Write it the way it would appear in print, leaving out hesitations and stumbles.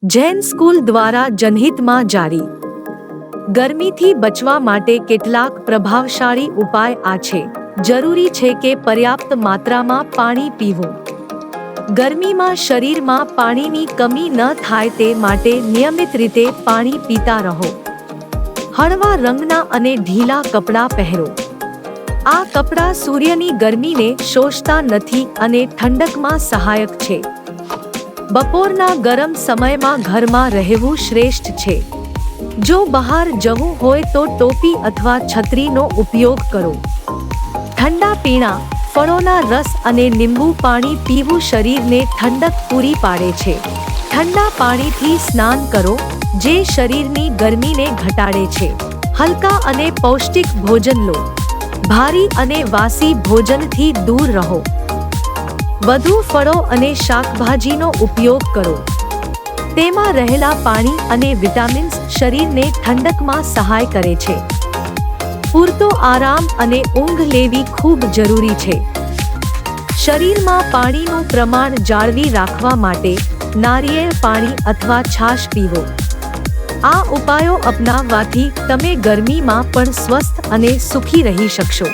Jain school દ્વારા જનહિતમાં જારી। ગરમીથી બચવા માટે કેટલાક પ્રભાવશાળી ઉપાય આ છે। જરૂરી છે કે પર્યાપ્ત માત્રામાં પાણી પીવું। ગરમીમાં શરીરમાં પાણીની કમી ન થાય તે માટે નિયમિત રીતે પાણી પીતા રહો। હળવા રંગના અને ઢીલા કપડાં પહેરો। આ કપડાં સૂર્યની ગરમીને શોષતા નથી અને ઠંડકમાં સહાયક છે। બપોરના ગરમ સમયમાં ઘરમાં રહેવું શ્રેષ્ઠ છે। જો બહાર જવું હોય તો ટોપી અથવા છત્રીનો ઉપયોગ કરો। ઠંડા પીણા, ફળોના રસ અને લીંબુ પાણી પીવું શરીરને ઠંડક પૂરી પાડે છે। ઠંડા પાણીથી સ્નાન કરો, જે શરીરની ગરમીને ઘટાડે છે। હલકા અને પૌષ્ટિક ભોજન લો। ભારી અને વાસી ભોજનથી દૂર રહો। વધુ ફળો અને શાકભાજીનો ઉપયોગ કરો। તેમાં રહેલા પાણી અને વિટામિન્સ શરીરને ઠંડકમાં સહાય કરે છે। પૂરતો આરામ અને ઊંઘ લેવી ખૂબ જરૂરી છે। શરીરમાં પાણીનું પ્રમાણ જાળવી રાખવા માટે નારિયેળ પાણી અથવા છાશ પીવો। આ ઉપાયો અપનાવવાથી તમે ગરમીમાં પણ સ્વસ્થ અને સુખી રહી શકશો।